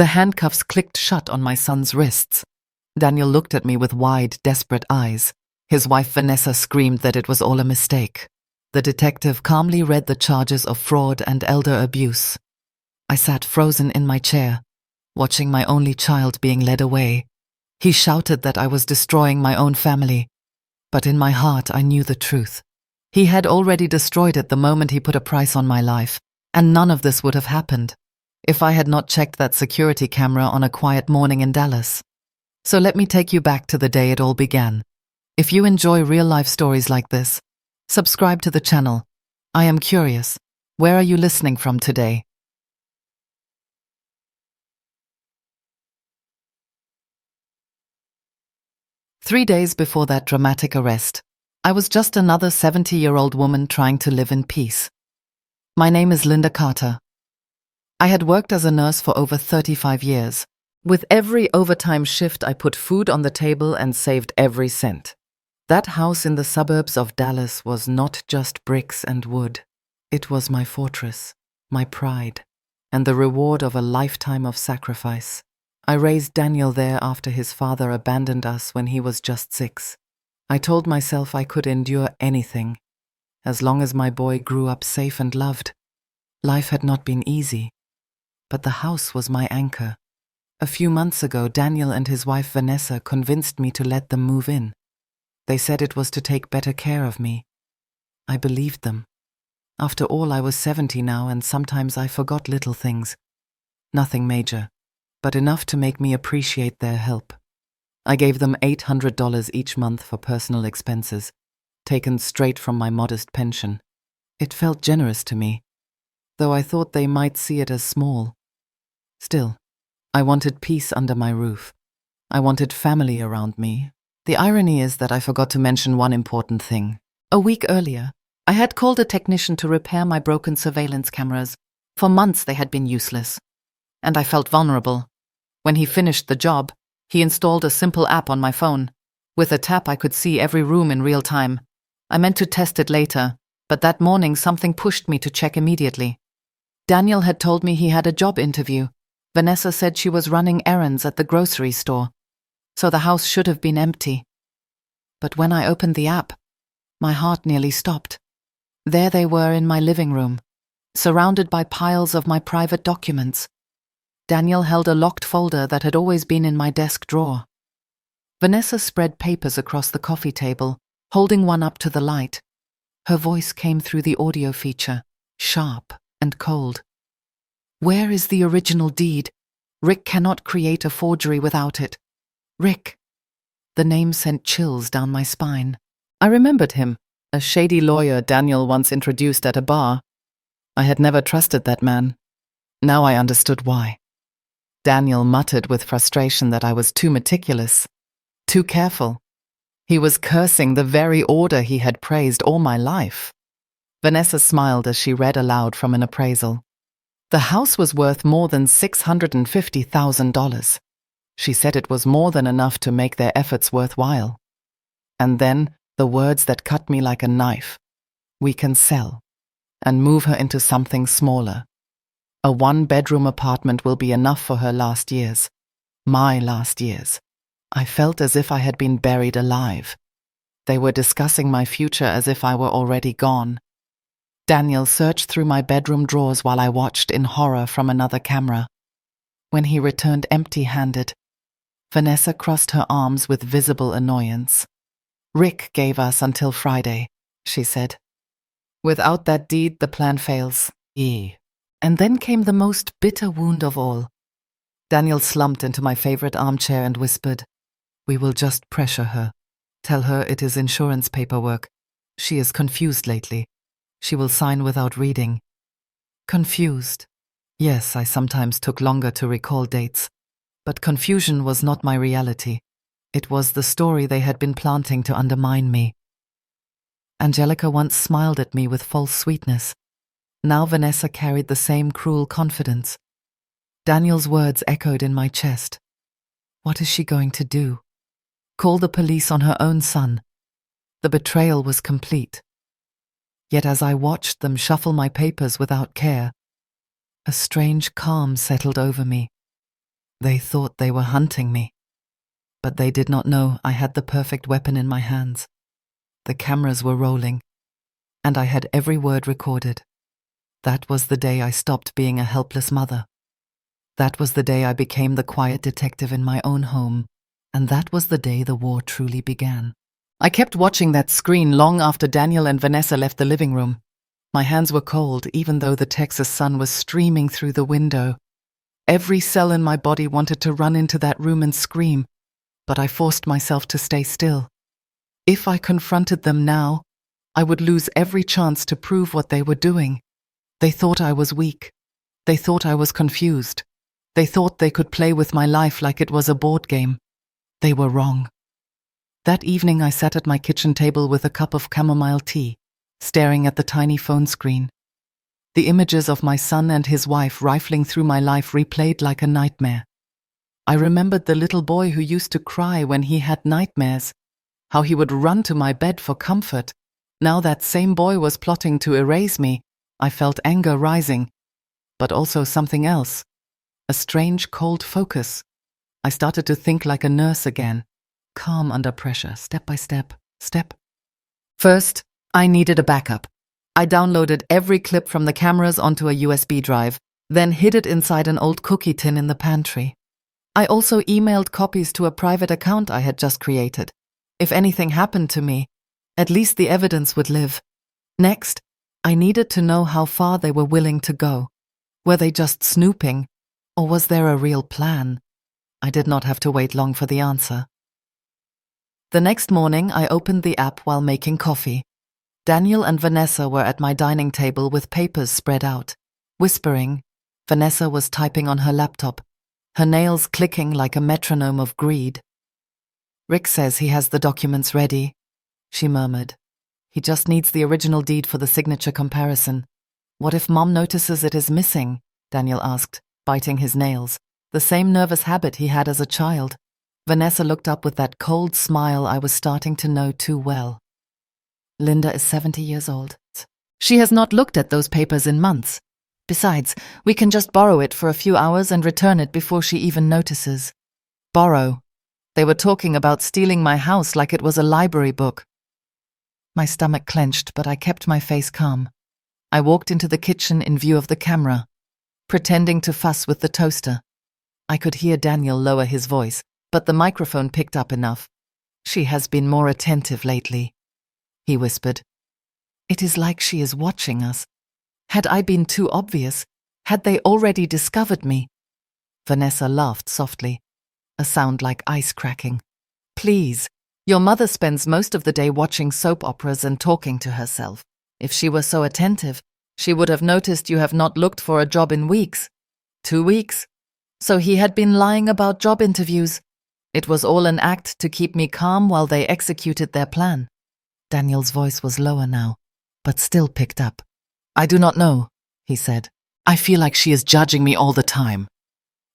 The handcuffs clicked shut on my son's wrists. Daniel looked at me with wide, desperate eyes. His wife Vanessa screamed that it was all a mistake. The detective calmly read the charges of fraud and elder abuse. I sat frozen in my chair, watching my only child being led away. He shouted that I was destroying my own family, but in my heart I knew the truth. He had already destroyed it the moment he put a price on my life, and none of this would have happened if I had not checked that security camera on a quiet morning in Dallas. So let me take you back to the day it all began. If you enjoy real-life stories like this, subscribe to the channel. I am curious, where are you listening from today? Three days before that dramatic arrest, I was just another 70-year-old woman trying to live in peace. My name is Linda Carter. I had worked as a nurse for over 35 years. With every overtime shift, I put food on the table and saved every cent. That house in the suburbs of Dallas was not just bricks and wood. It was my fortress, my pride, and the reward of a lifetime of sacrifice. I raised Daniel there after his father abandoned us when he was just 6. I told myself I could endure anything, as long as my boy grew up safe and loved. Life had not been easy, but the house was my anchor. A few months ago, Daniel and his wife Vanessa convinced me to let them move in. They said it was to take better care of me. I believed them. After all, I was 70 now, and sometimes I forgot little things. Nothing major, but enough to make me appreciate their help. I gave them $800 each month for personal expenses, taken straight from my modest pension. It felt generous to me, though I thought they might see it as small. Still, I wanted peace under my roof. I wanted family around me. The irony is that I forgot to mention one important thing. A week earlier, I had called a technician to repair my broken surveillance cameras. For months they had been useless, and I felt vulnerable. When he finished the job, he installed a simple app on my phone. With a tap, I could see every room in real time. I meant to test it later, but that morning something pushed me to check immediately. Daniel had told me he had a job interview. Vanessa said she was running errands at the grocery store, so the house should have been empty. But when I opened the app, my heart nearly stopped. There they were in my living room, surrounded by piles of my private documents. Daniel held a locked folder that had always been in my desk drawer. Vanessa spread papers across the coffee table, holding one up to the light. Her voice came through the audio feature, sharp and cold. "Where is the original deed? Rick cannot create a forgery without it. Rick." The name sent chills down my spine. I remembered him, a shady lawyer Daniel once introduced at a bar. I had never trusted that man. Now I understood why. Daniel muttered with frustration that I was too meticulous, too careful. He was cursing the very order he had praised all my life. Vanessa smiled as she read aloud from an appraisal. The house was worth more than $650,000. She said it was more than enough to make their efforts worthwhile. And then the words that cut me like a knife. "We can sell and move her into something smaller. A 1-bedroom apartment will be enough for her last years. My last years." I felt as if I had been buried alive. They were discussing my future as if I were already gone. Daniel searched through my bedroom drawers while I watched in horror from another camera. When he returned empty-handed, Vanessa crossed her arms with visible annoyance. "Rick gave us until Friday," she said. "Without that deed, the plan fails." And then came the most bitter wound of all. Daniel slumped into my favorite armchair and whispered, "We will just pressure her. Tell her it is insurance paperwork. She is confused lately. She will sign without reading." Confused. Yes, I sometimes took longer to recall dates, but confusion was not my reality. It was the story they had been planting to undermine me. Angelica once smiled at me with false sweetness. Now Vanessa carried the same cruel confidence. Daniel's words echoed in my chest. What is she going to do? Call the police on her own son? The betrayal was complete. Yet as I watched them shuffle my papers without care, a strange calm settled over me. They thought they were hunting me, but they did not know I had the perfect weapon in my hands. The cameras were rolling, and I had every word recorded. That was the day I stopped being a helpless mother. That was the day I became the quiet detective in my own home, and that was the day the war truly began. I kept watching that screen long after Daniel and Vanessa left the living room. My hands were cold, even though the Texas sun was streaming through the window. Every cell in my body wanted to run into that room and scream, but I forced myself to stay still. If I confronted them now, I would lose every chance to prove what they were doing. They thought I was weak. They thought I was confused. They thought they could play with my life like it was a board game. They were wrong. That evening I sat at my kitchen table with a cup of chamomile tea, staring at the tiny phone screen. The images of my son and his wife rifling through my life replayed like a nightmare. I remembered the little boy who used to cry when he had nightmares, how he would run to my bed for comfort. Now that same boy was plotting to erase me. I felt anger rising, but also something else, a strange cold focus. I started to think like a nurse again, calm under pressure, step by step. First, I needed a backup. I downloaded every clip from the cameras onto a USB drive, then hid it inside an old cookie tin in the pantry. I also emailed copies to a private account I had just created. If anything happened to me, at least the evidence would live. Next, I needed to know how far they were willing to go. Were they just snooping, or was there a real plan? I did not have to wait long for the answer. The next morning, I opened the app while making coffee. Daniel and Vanessa were at my dining table with papers spread out. Whispering, Vanessa was typing on her laptop, her nails clicking like a metronome of greed. "Rick says he has the documents ready," she murmured. "He just needs the original deed for the signature comparison." "What if Mom notices it is missing?" Daniel asked, biting his nails, the same nervous habit he had as a child. Vanessa looked up with that cold smile I was starting to know too well. "Linda is 70 years old. She has not looked at those papers in months. Besides, we can just borrow it for a few hours and return it before she even notices." Borrow? They were talking about stealing my house like it was a library book. My stomach clenched, but I kept my face calm. I walked into the kitchen in view of the camera, pretending to fuss with the toaster. I could hear Daniel lower his voice, but the microphone picked up enough. "She has been more attentive lately," he whispered. "It is like she is watching us. Had I been too obvious? Had they already discovered me?" Vanessa laughed softly, a sound like ice cracking. "Please, your mother spends most of the day watching soap operas and talking to herself. If she were so attentive, she would have noticed you have not looked for a job in weeks." 2 weeks? So he had been lying about job interviews. It was all an act to keep me calm while they executed their plan. Daniel's voice was lower now, but still picked up. "I do not know," he said. "I feel like she is judging me all the time."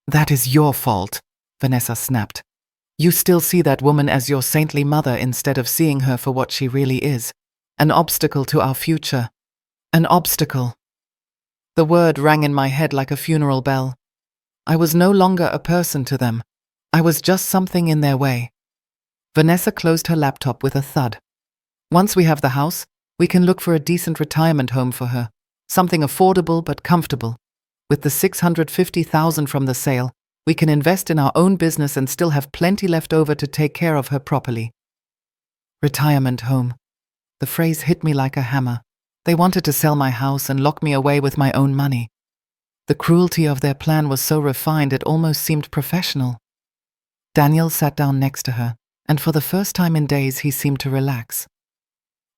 "That is your fault," Vanessa snapped. "You still see that woman as your saintly mother instead of seeing her for what she really is. An obstacle to our future. An obstacle." The word rang in my head like a funeral bell. I was no longer a person to them. I was just something in their way. Vanessa closed her laptop with a thud. "Once we have the house, we can look for a decent retirement home for her. Something affordable but comfortable. With the $650,000 from the sale, we can invest in our own business and still have plenty left over to take care of her properly." Retirement home. The phrase hit me like a hammer. They wanted to sell my house and lock me away with my own money. The cruelty of their plan was so refined it almost seemed professional. Daniel sat down next to her, and for the first time in days he seemed to relax.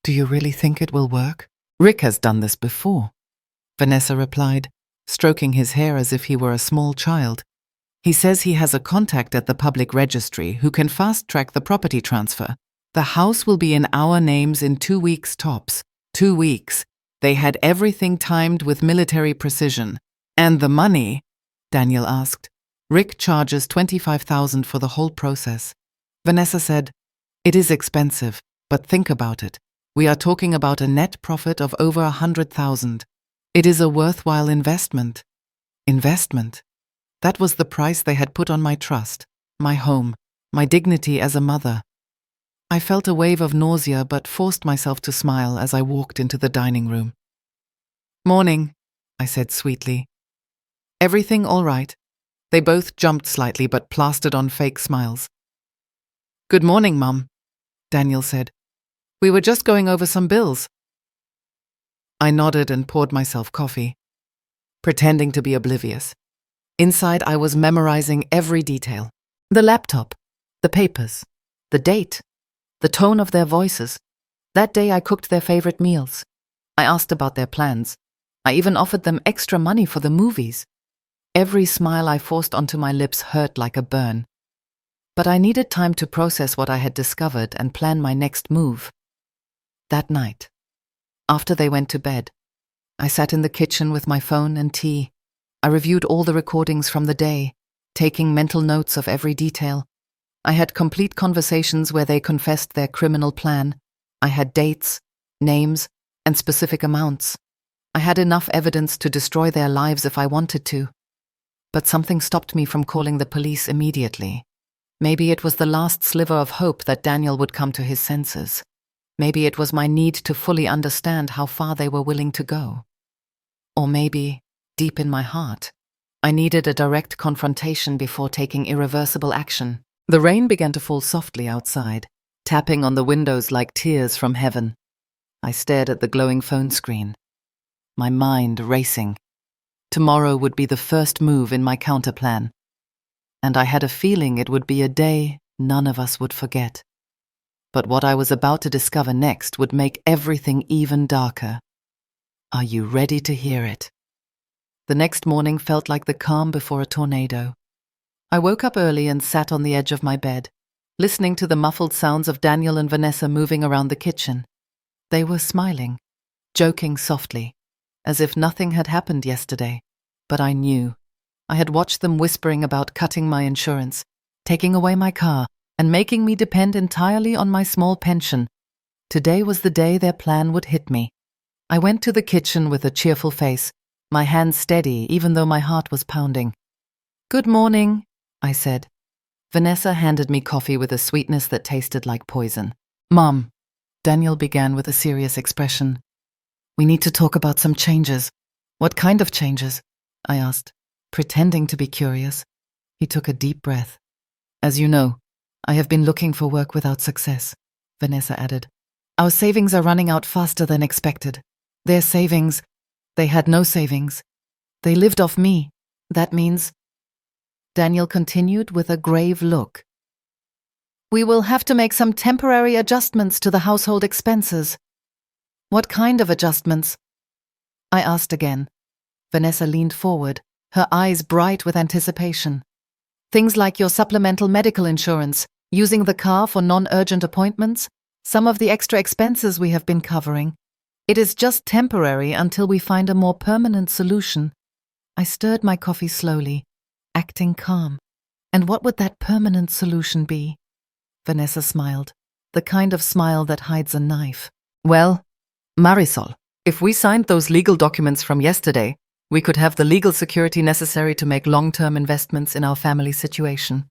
"Do you really think it will work?" "Rick has done this before," Vanessa replied, stroking his hair as if he were a small child. "He says he has a contact at the public registry who can fast-track the property transfer. The house will be in our names in 2 weeks tops. 2 weeks. They had everything timed with military precision. And the money?" Daniel asked. "Rick charges $25,000 for the whole process." Vanessa said, "It is expensive, but think about it. We are talking about a net profit of over $100,000. It is a worthwhile investment." Investment? That was the price they had put on my trust, my home, my dignity as a mother. I felt a wave of nausea but forced myself to smile as I walked into the dining room. "Morning," I said sweetly. "Everything all right?" They both jumped slightly but plastered on fake smiles. "Good morning, Mum," Daniel said. "We were just going over some bills." I nodded and poured myself coffee, pretending to be oblivious. Inside, I was memorizing every detail. The laptop, the papers, the date, the tone of their voices. That day I cooked their favorite meals. I asked about their plans. I even offered them extra money for the movies. Every smile I forced onto my lips hurt like a burn. But I needed time to process what I had discovered and plan my next move. That night, after they went to bed, I sat in the kitchen with my phone and tea. I reviewed all the recordings from the day, taking mental notes of every detail. I had complete conversations where they confessed their criminal plan. I had dates, names, and specific amounts. I had enough evidence to destroy their lives if I wanted to. But something stopped me from calling the police immediately. Maybe it was the last sliver of hope that Daniel would come to his senses. Maybe it was my need to fully understand how far they were willing to go. Or maybe, deep in my heart, I needed a direct confrontation before taking irreversible action. The rain began to fall softly outside, tapping on the windows like tears from heaven. I stared at the glowing phone screen, my mind racing. Tomorrow would be the first move in my counterplan, and I had a feeling it would be a day none of us would forget. But what I was about to discover next would make everything even darker. Are you ready to hear it? The next morning felt like the calm before a tornado. I woke up early and sat on the edge of my bed, listening to the muffled sounds of Daniel and Vanessa moving around the kitchen. They were smiling, joking softly, as if nothing had happened yesterday. But I knew. I had watched them whispering about cutting my insurance, taking away my car, and making me depend entirely on my small pension. Today was the day their plan would hit me. I went to the kitchen with a cheerful face, my hands steady even though my heart was pounding. "Good morning," I said. Vanessa handed me coffee with a sweetness that tasted like poison. "Mom," Daniel began with a serious expression. "We need to talk about some changes." "What kind of changes?" I asked, pretending to be curious. He took a deep breath. "As you know, I have been looking for work without success," Vanessa added. "Our savings are running out faster than expected. Their savings, they had no savings. They lived off me. That means..." Daniel continued with a grave look. "We will have to make some temporary adjustments to the household expenses." "What kind of adjustments?" I asked again. Vanessa leaned forward, her eyes bright with anticipation. "Things like your supplemental medical insurance, using the car for non-urgent appointments, some of the extra expenses we have been covering. It is just temporary until we find a more permanent solution." I stirred my coffee slowly, acting calm. "And what would that permanent solution be?" Vanessa smiled, the kind of smile that hides a knife. "Well, Marisol, if we signed those legal documents from yesterday, we could have the legal security necessary to make long-term investments in our family situation.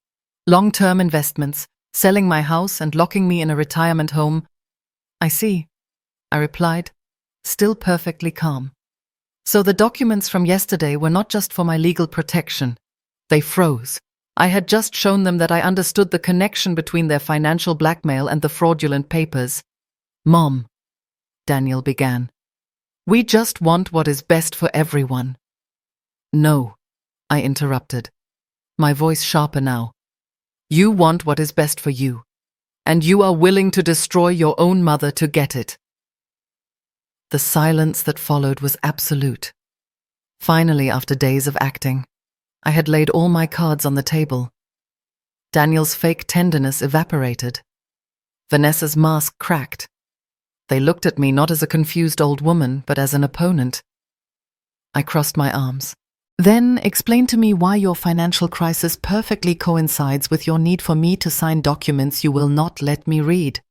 Long-term investments, selling my house and locking me in a retirement home." "I see," I replied, still perfectly calm. "So the documents from yesterday were not just for my legal protection. They froze. I had just shown them that I understood the connection between their financial blackmail and the fraudulent papers." "Mom," Daniel began, "we just want what is best for everyone." "No," I interrupted, my voice sharper now. "You want what is best for you, and you are willing to destroy your own mother to get it." The silence that followed was absolute. Finally, after days of acting, I had laid all my cards on the table. Daniel's fake tenderness evaporated. Vanessa's mask cracked. They looked at me not as a confused old woman, but as an opponent. I crossed my arms. "Then explain to me why your financial crisis perfectly coincides with your need for me to sign documents you will not let me read."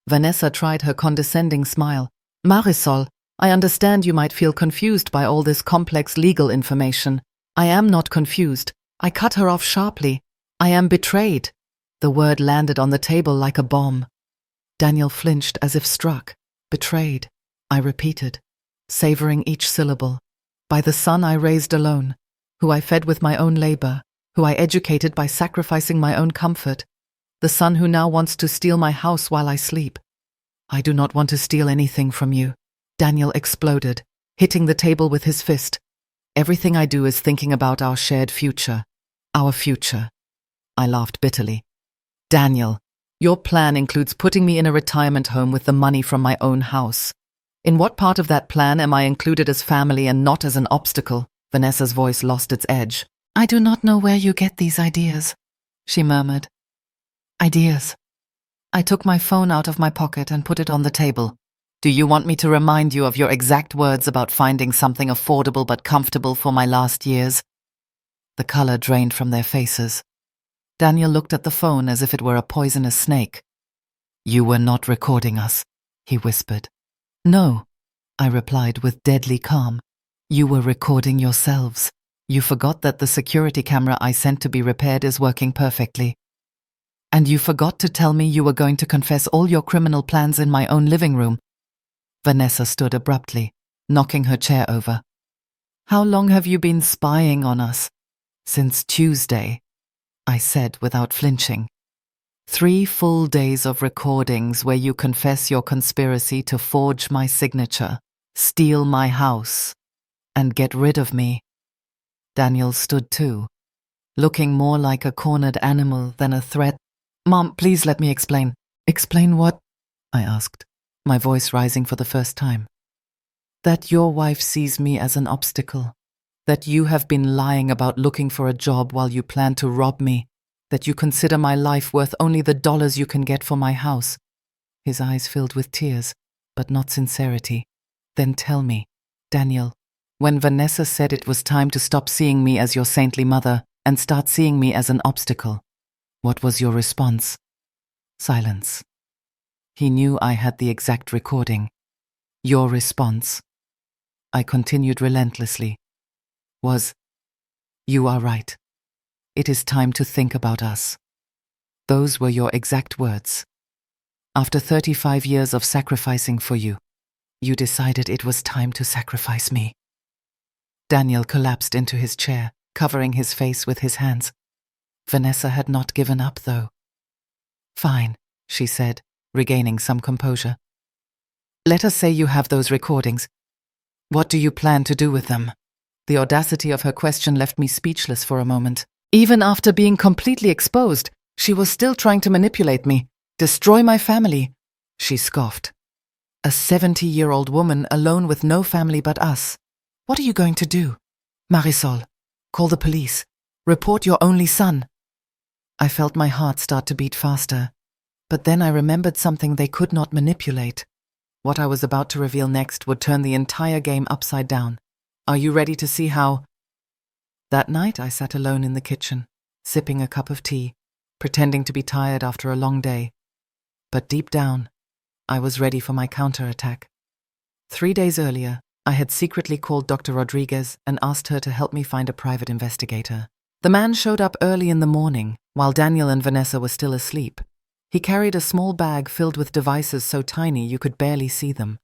Vanessa tried her condescending smile. "Marisol, I understand you might feel confused by all this complex legal information. I am not confused. I cut her off sharply. I am betrayed. The word landed on the table like a bomb. Daniel flinched as if struck. Betrayed, I repeated, savoring each syllable. By the son I raised alone, who I fed with my own labor, who I educated by sacrificing my own comfort, the son who now wants to steal my house while I sleep. I do not want to steal anything from you. Daniel exploded, hitting the table with his fist. Everything I do is thinking about our shared future. Our future. I laughed bitterly. Daniel, your plan includes putting me in a retirement home with the money from my own house. In what part of that plan am I included as family and not as an obstacle? Vanessa's voice lost its edge. I do not know where you get these ideas, she murmured. Ideas. I took my phone out of my pocket and put it on the table. Do you want me to remind you of your exact words about finding something affordable but comfortable for my last years? The color drained from their faces. Daniel looked at the phone as if it were a poisonous snake. You were not recording us, he whispered. No, I replied with deadly calm. You were recording yourselves. You forgot that the security camera I sent to be repaired is working perfectly. And you forgot to tell me you were going to confess all your criminal plans in my own living room. Vanessa stood abruptly, knocking her chair over. How long have you been spying on us? Since Tuesday, I said without flinching. 3 full days of recordings where you confess your conspiracy to forge my signature, steal my house, and get rid of me. Daniel stood too, looking more like a cornered animal than a threat. Mom, please let me explain. Explain what? I asked, my voice rising for the first time. That your wife sees me as an obstacle. That you have been lying about looking for a job while you plan to rob me. That you consider my life worth only the dollars you can get for my house. His eyes filled with tears, but not sincerity. Then tell me, Daniel, when Vanessa said it was time to stop seeing me as your saintly mother and start seeing me as an obstacle, what was your response? Silence. He knew I had the exact recording. Your response, I continued relentlessly, was, you are right. It is time to think about us. Those were your exact words. After 35 years of sacrificing for you, you decided it was time to sacrifice me. Daniel collapsed into his chair, covering his face with his hands. Vanessa had not given up, though. Fine, she said, regaining some composure. Let us say you have those recordings. What do you plan to do with them? The audacity of her question left me speechless for a moment. Even after being completely exposed, she was still trying to manipulate me, destroy my family. She scoffed. A 70-year-old woman alone with no family but us. What are you going to do? Marisol, call the police. Report your only son. I felt my heart start to beat faster. But then I remembered something they could not manipulate. What I was about to reveal next would turn the entire game upside down. Are you ready to see how? That night I sat alone in the kitchen, sipping a cup of tea, pretending to be tired after a long day. But deep down, I was ready for my counterattack. 3 days earlier, I had secretly called Dr. Rodriguez and asked her to help me find a private investigator. The man showed up early in the morning, while Daniel and Vanessa were still asleep. He carried a small bag filled with devices so tiny you could barely see them.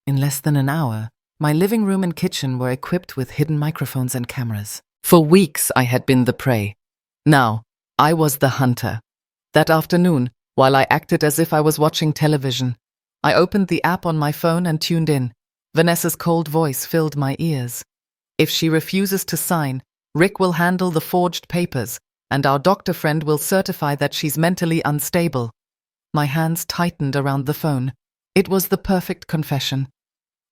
In less than an hour, my living room and kitchen were equipped with hidden microphones and cameras. For weeks I had been the prey. Now, I was the hunter. That afternoon, while I acted as if I was watching television, I opened the app on my phone and tuned in. Vanessa's cold voice filled my ears. If she refuses to sign, Rick will handle the forged papers, and our doctor friend will certify that she's mentally unstable. My hands tightened around the phone. It was the perfect confession.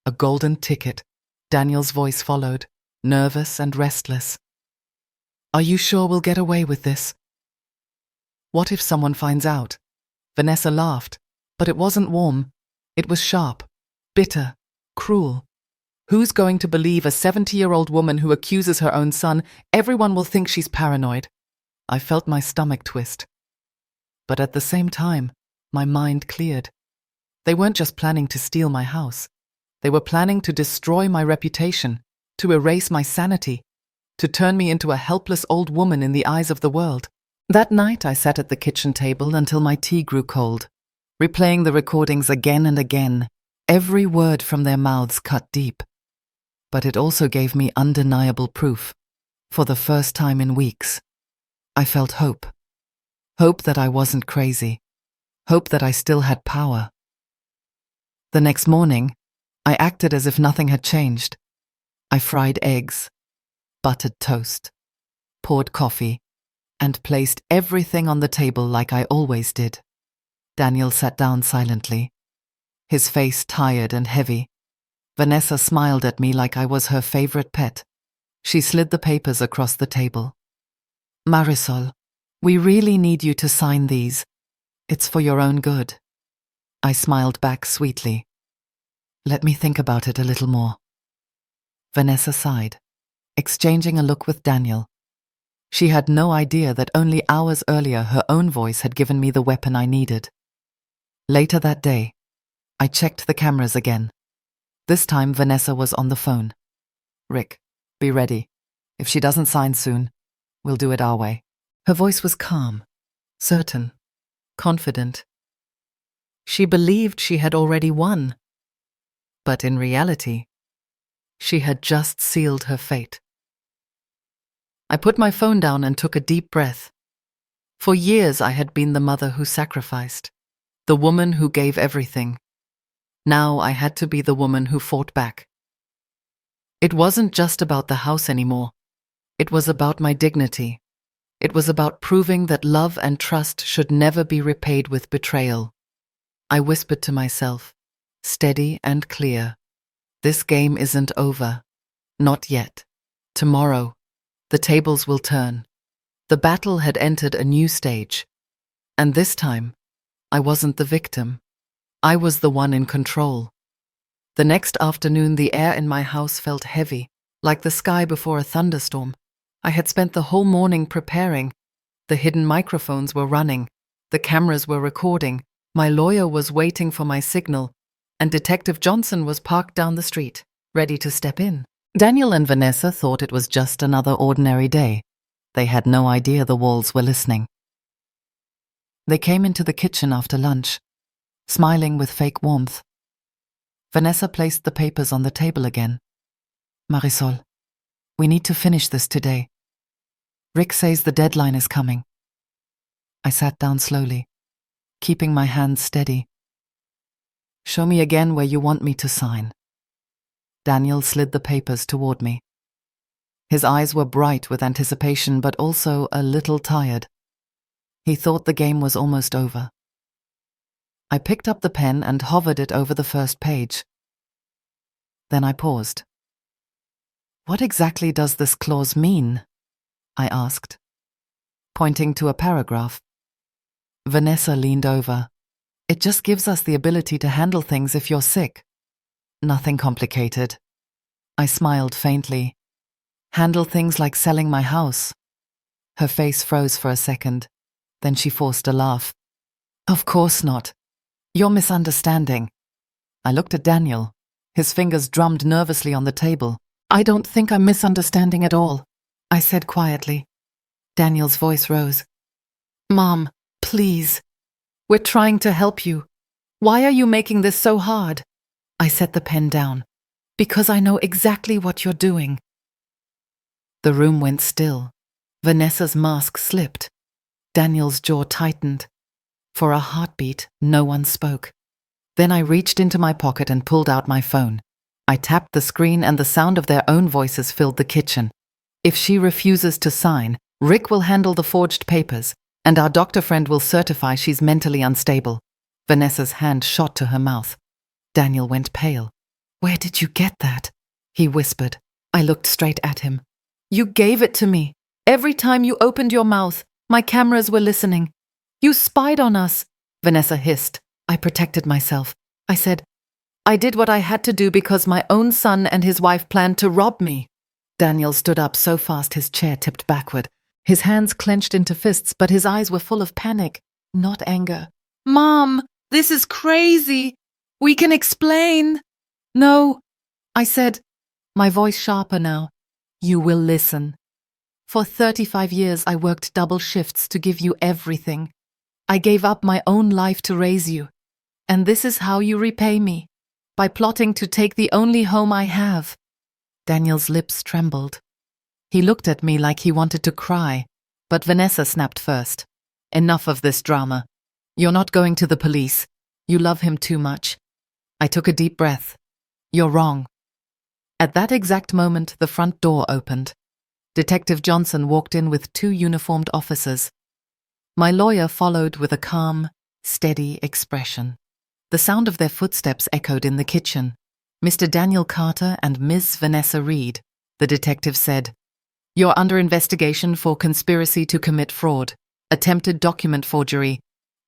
A golden ticket. Daniel's voice followed, nervous and restless. Are you sure we'll get away with this? What if someone finds out? Vanessa laughed, but it wasn't warm. It was sharp, bitter, cruel. Who's going to believe a 70-year-old woman who accuses her own son? Everyone will think she's paranoid. I felt my stomach twist. But at the same time, my mind cleared. They weren't just planning to steal my house. They were planning to destroy my reputation, to erase my sanity. to turn me into a helpless old woman in the eyes of the world. That night I sat at the kitchen table until my tea grew cold, replaying the recordings again and again. Every word from their mouths cut deep. But it also gave me undeniable proof. For the first time in weeks, I felt hope. Hope that I wasn't crazy. Hope that I still had power. The next morning, I acted as if nothing had changed. I fried eggs, buttered toast, poured coffee, and placed everything on the table like I always did. Daniel sat down silently, his face tired and heavy. Vanessa smiled at me like I was her favorite pet. She slid the papers across the table. Marisol, we really need you to sign these. It's for your own good. I smiled back sweetly. Let me think about it a little more. Vanessa sighed, exchanging a look with Daniel. She had no idea that only hours earlier her own voice had given me the weapon I needed. Later that day, I checked the cameras again. This time Vanessa was on the phone. Rick, be ready. If she doesn't sign soon, we'll do it our way. Her voice was calm, certain, confident. She believed she had already won. But in reality, she had just sealed her fate. I put my phone down and took a deep breath. For years I had been the mother who sacrificed, the woman who gave everything. Now I had to be the woman who fought back. It wasn't just about the house anymore. It was about my dignity. It was about proving that love and trust should never be repaid with betrayal. I whispered to myself, steady and clear, this game isn't over. Not yet. Tomorrow, the tables will turn. The battle had entered a new stage. And this time, I wasn't the victim. I was the one in control. The next afternoon, the air in my house felt heavy, like the sky before a thunderstorm. I had spent the whole morning preparing. The hidden microphones were running. The cameras were recording. My lawyer was waiting for my signal. And Detective Johnson was parked down the street, ready to step in. Daniel and Vanessa thought it was just another ordinary day. They had no idea the walls were listening. They came into the kitchen after lunch, smiling with fake warmth. Vanessa placed the papers on the table again. Marisol, we need to finish this today. Rick says the deadline is coming. I sat down slowly, keeping my hands steady. Show me again where you want me to sign. Daniel slid the papers toward me. His eyes were bright with anticipation, but also a little tired. He thought the game was almost over. I picked up the pen and hovered it over the first page. Then I paused. What exactly does this clause mean? I asked, pointing to a paragraph. Vanessa leaned over. It just gives us the ability to handle things if you're sick. Nothing complicated. I smiled faintly. Handle things like selling my house. Her face froze for a second. Then she forced a laugh. Of course not. You're misunderstanding. I looked at Daniel. His fingers drummed nervously on the table. I don't think I'm misunderstanding at all, I said quietly. Daniel's voice rose. Mom, please. We're trying to help you. Why are you making this so hard? I set the pen down. Because I know exactly what you're doing. The room went still. Vanessa's mask slipped. Daniel's jaw tightened. For a heartbeat, no one spoke. Then I reached into my pocket and pulled out my phone. I tapped the screen and the sound of their own voices filled the kitchen. If she refuses to sign, Rick will handle the forged papers, and our doctor friend will certify she's mentally unstable. Vanessa's hand shot to her mouth. Daniel went pale. Where did you get that? He whispered. I looked straight at him. You gave it to me. Every time you opened your mouth, my cameras were listening. You spied on us, Vanessa hissed. I protected myself. I said, I did what I had to do because my own son and his wife planned to rob me. Daniel stood up so fast his chair tipped backward. His hands clenched into fists, but his eyes were full of panic, not anger. Mom, this is crazy. We can explain. No, I said, my voice sharper now. You will listen. For 35 years I worked double shifts to give you everything. I gave up my own life to raise you. And this is how you repay me, by plotting to take the only home I have." Daniel's lips trembled. He looked at me like he wanted to cry, but Vanessa snapped first. "Enough of this drama. You're not going to the police. You love him too much." I took a deep breath. "You're wrong." At that exact moment, the front door opened. Detective Johnson walked in with 2 uniformed officers. My lawyer followed with a calm, steady expression. The sound of their footsteps echoed in the kitchen. "Mr. Daniel Carter and Ms. Vanessa Reed," the detective said. "You're under investigation for conspiracy to commit fraud, attempted document forgery,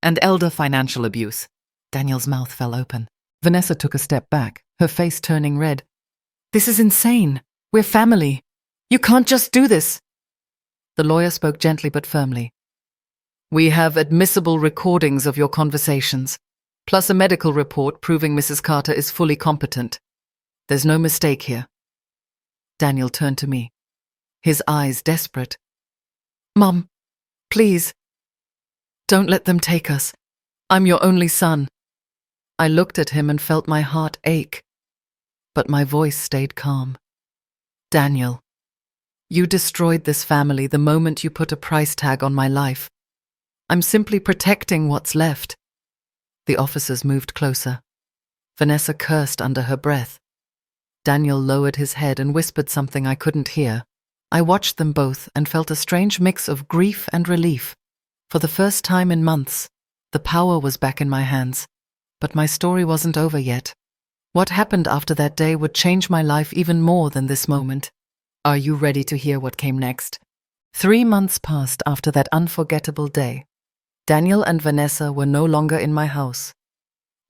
and elder financial abuse." Daniel's mouth fell open. Vanessa took a step back, her face turning red. "This is insane. We're family. You can't just do this." The lawyer spoke gently but firmly. "We have admissible recordings of your conversations, plus a medical report proving Mrs. Carter is fully competent. There's no mistake here." Daniel turned to me, his eyes desperate. "Mom, please, don't let them take us. I'm your only son." I looked at him and felt my heart ache, but my voice stayed calm. "Daniel, you destroyed this family the moment you put a price tag on my life. I'm simply protecting what's left." The officers moved closer. Vanessa cursed under her breath. Daniel lowered his head and whispered something I couldn't hear. I watched them both and felt a strange mix of grief and relief. For the first time in months, the power was back in my hands. But my story wasn't over yet. What happened after that day would change my life even more than this moment. Are you ready to hear what came next? 3 months passed after that unforgettable day. Daniel and Vanessa were no longer in my house.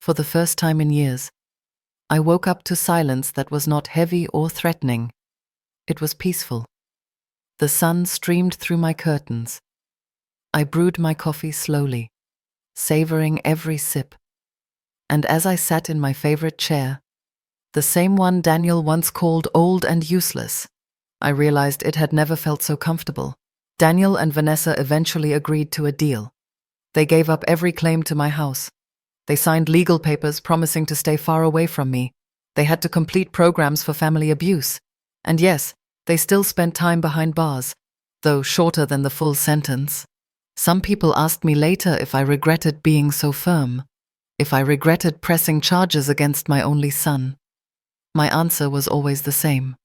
For the first time in years, I woke up to silence that was not heavy or threatening. It was peaceful. The sun streamed through my curtains. I brewed my coffee slowly, savoring every sip. And as I sat in my favorite chair, the same one Daniel once called old and useless, I realized it had never felt so comfortable. Daniel and Vanessa eventually agreed to a deal. They gave up every claim to my house. They signed legal papers promising to stay far away from me. They had to complete programs for family abuse. And yes, they still spent time behind bars, though shorter than the full sentence. Some people asked me later if I regretted being so firm, if I regretted pressing charges against my only son. My answer was always the same.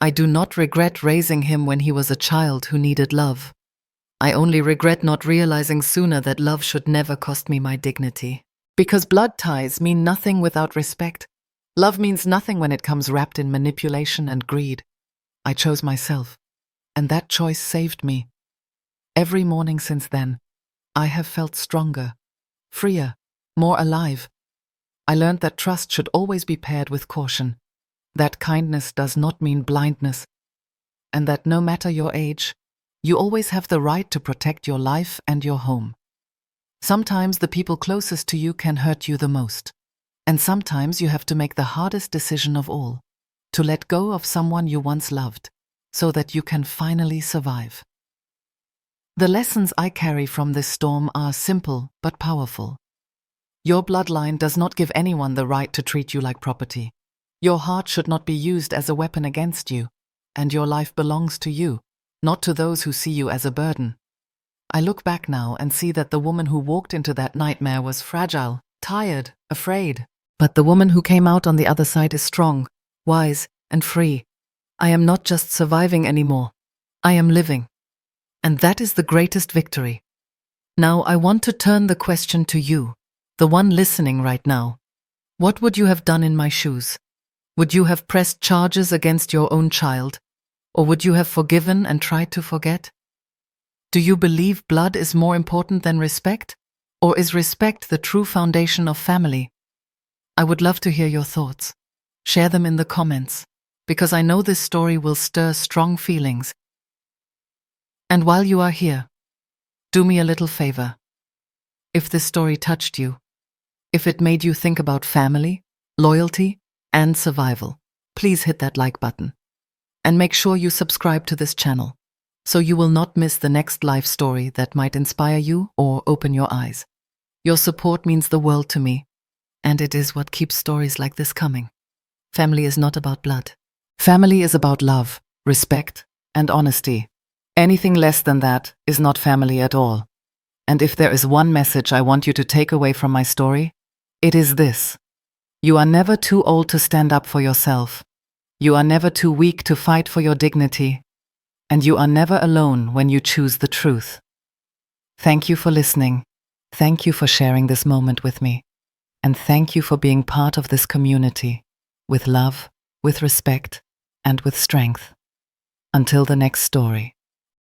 I do not regret raising him when he was a child who needed love. I only regret not realizing sooner that love should never cost me my dignity. Because blood ties mean nothing without respect. Love means nothing when it comes wrapped in manipulation and greed. I chose myself, and that choice saved me. Every morning since then, I have felt stronger, freer, more alive. I learned that trust should always be paired with caution, that kindness does not mean blindness, and that no matter your age, you always have the right to protect your life and your home. Sometimes the people closest to you can hurt you the most, and sometimes you have to make the hardest decision of all, to let go of someone you once loved, so that you can finally survive. The lessons I carry from this storm are simple but powerful. Your bloodline does not give anyone the right to treat you like property. Your heart should not be used as a weapon against you, and your life belongs to you, not to those who see you as a burden. I look back now and see that the woman who walked into that nightmare was fragile, tired, afraid. But the woman who came out on the other side is strong, wise, and free. I am not just surviving anymore. I am living. And that is the greatest victory. Now I want to turn the question to you, the one listening right now. What would you have done in my shoes? Would you have pressed charges against your own child? Or would you have forgiven and tried to forget? Do you believe blood is more important than respect? Or is respect the true foundation of family? I would love to hear your thoughts. Share them in the comments, because I know this story will stir strong feelings. And while you are here, do me a little favor. If this story touched you, if it made you think about family, loyalty, and survival, please hit that like button. And make sure you subscribe to this channel. so you will not miss the next life story that might inspire you or open your eyes. Your support means the world to me, and it is what keeps stories like this coming. Family is not about blood. Family is about love, respect, and honesty. Anything less than that is not family at all. And if there is one message I want you to take away from my story, it is this. You are never too old to stand up for yourself. You are never too weak to fight for your dignity. And you are never alone when you choose the truth. Thank you for listening. Thank you for sharing this moment with me. And thank you for being part of this community, with love, with respect, and with strength. Until the next story.